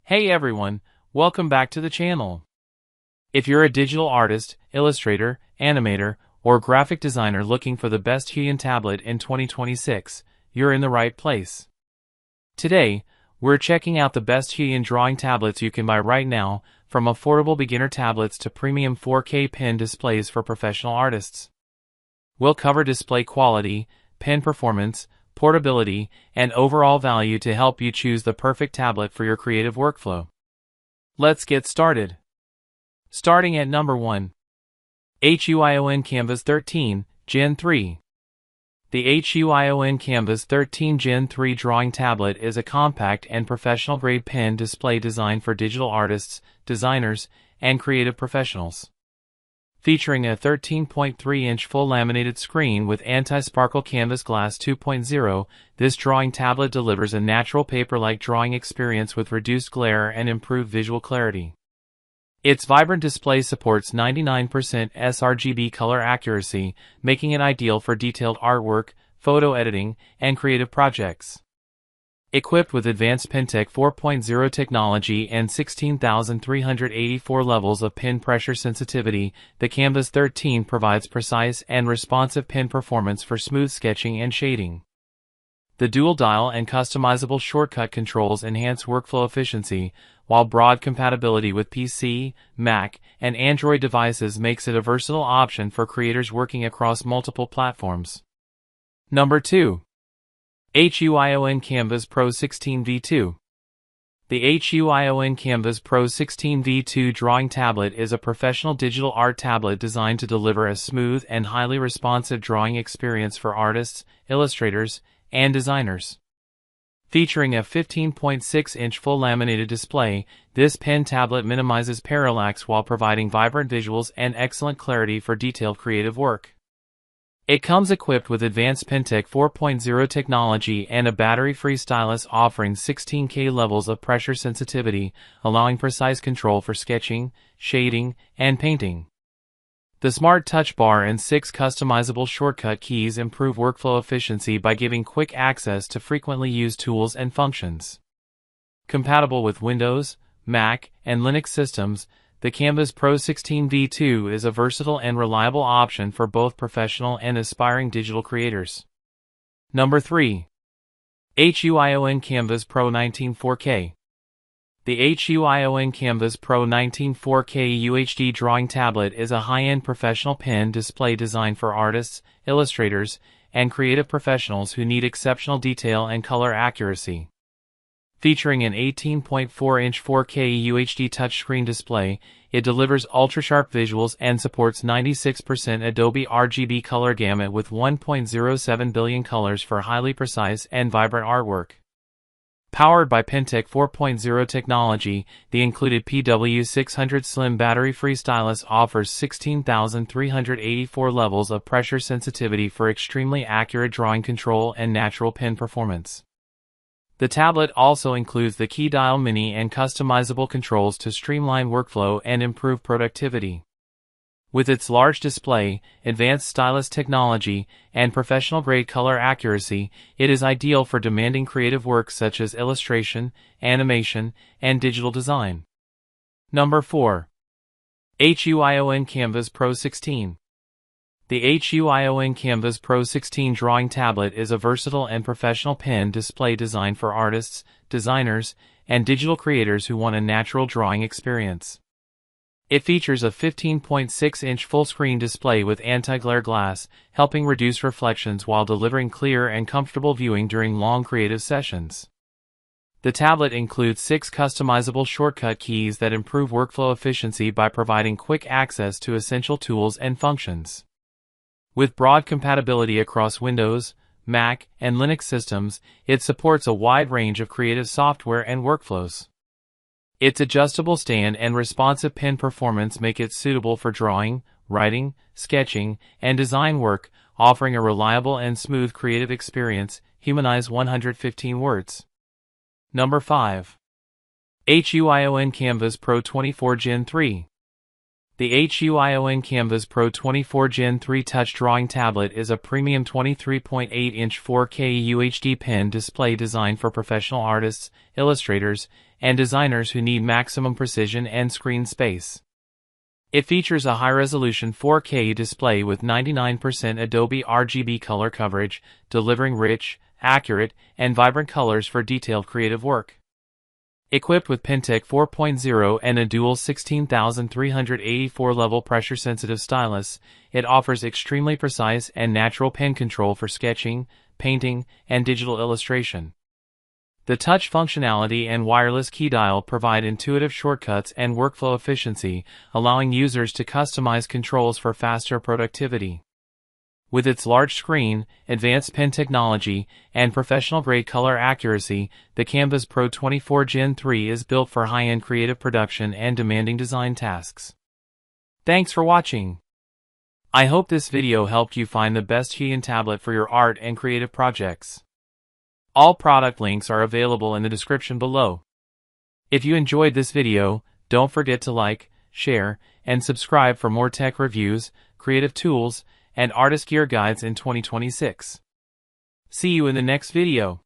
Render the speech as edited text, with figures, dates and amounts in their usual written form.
Hey everyone, welcome back to the channel. If you're a digital artist, illustrator, animator, or graphic designer looking for the best Huion tablet in 2026, you're in the right place. Today, we're checking out the best Huion drawing tablets you can buy right now, from affordable beginner tablets to premium 4K pen displays for professional artists. We'll cover display quality, pen performance, portability, and overall value to help you choose the perfect tablet for your creative workflow. Let's get started. Starting at number 1. Huion Kamvas 13, Gen 3. The Huion Kamvas 13 Gen 3 drawing tablet is a compact and professional-grade pen display designed for digital artists, designers, and creative professionals. Featuring a 13.3-inch full laminated screen with anti-sparkle canvas glass 2.0, this drawing tablet delivers a natural paper-like drawing experience with reduced glare and improved visual clarity. Its vibrant display supports 99% sRGB color accuracy, making it ideal for detailed artwork, photo editing, and creative projects. Equipped with advanced PenTech 4.0 technology and 16,384 levels of pen pressure sensitivity, the Kamvas 13 provides precise and responsive pen performance for smooth sketching and shading. The dual dial and customizable shortcut controls enhance workflow efficiency, while broad compatibility with PC, Mac, and Android devices makes it a versatile option for creators working across multiple platforms. Number 2. Huion Kamvas Pro 16 V2. The Huion Kamvas Pro 16 V2 drawing tablet is a professional digital art tablet designed to deliver a smooth and highly responsive drawing experience for artists, illustrators, and designers. Featuring a 15.6-inch full laminated display, this pen tablet minimizes parallax while providing vibrant visuals and excellent clarity for detailed creative work. It comes equipped with advanced PenTech 4.0 technology and a battery-free stylus offering 16K levels of pressure sensitivity, allowing precise control for sketching, shading, and painting. The Smart Touch Bar and 6 customizable shortcut keys improve workflow efficiency by giving quick access to frequently used tools and functions. Compatible with Windows, Mac, and Linux systems, the Kamvas Pro 16 V2 is a versatile and reliable option for both professional and aspiring digital creators. Number 3. Huion Kamvas Pro 19 4K. The Huion Kamvas Pro 19 4K UHD drawing tablet is a high-end professional pen display designed for artists, illustrators, and creative professionals who need exceptional detail and color accuracy. Featuring an 18.4-inch 4K UHD touchscreen display, it delivers ultra-sharp visuals and supports 96% Adobe RGB color gamut with 1.07 billion colors for highly precise and vibrant artwork. Powered by PenTech 4.0 technology, the included PW600 Slim battery-free stylus offers 16,384 levels of pressure sensitivity for extremely accurate drawing control and natural pen performance. The tablet also includes the key dial mini and customizable controls to streamline workflow and improve productivity. With its large display, advanced stylus technology, and professional-grade color accuracy, it is ideal for demanding creative work such as illustration, animation, and digital design. Number 4. Huion Kamvas Pro 16. The Huion Kamvas Pro 16 drawing tablet is a versatile and professional pen display designed for artists, designers, and digital creators who want a natural drawing experience. It features a 15.6-inch full-screen display with anti-glare glass, helping reduce reflections while delivering clear and comfortable viewing during long creative sessions. The tablet includes 6 customizable shortcut keys that improve workflow efficiency by providing quick access to essential tools and functions. With broad compatibility across Windows, Mac, and Linux systems, it supports a wide range of creative software and workflows. Its adjustable stand and responsive pen performance make it suitable for drawing, writing, sketching, and design work, offering a reliable and smooth creative experience. Humanize 115 words. Number 5. Huion Kamvas Pro 24 Gen 3. The Huion Kamvas Pro 24 Gen 3 touch drawing tablet is a premium 23.8-inch 4K UHD pen display designed for professional artists, illustrators, and designers who need maximum precision and screen space. It features a high-resolution 4K display with 99% Adobe RGB color coverage, delivering rich, accurate, and vibrant colors for detailed creative work. Equipped with PenTech 4.0 and a dual 16,384 level pressure-sensitive stylus, it offers extremely precise and natural pen control for sketching, painting, and digital illustration. The touch functionality and wireless key dial provide intuitive shortcuts and workflow efficiency, allowing users to customize controls for faster productivity. With its large screen, advanced pen technology, and professional-grade color accuracy, the Kamvas Pro 24 Gen 3 is built for high-end creative production and demanding design tasks. Thanks for watching. I hope this video helped you find the best Huion tablet for your art and creative projects. All product links are available in the description below. If you enjoyed this video, don't forget to like, share, and subscribe for more tech reviews, creative tools, and artist gear guides in 2026. See you in the next video.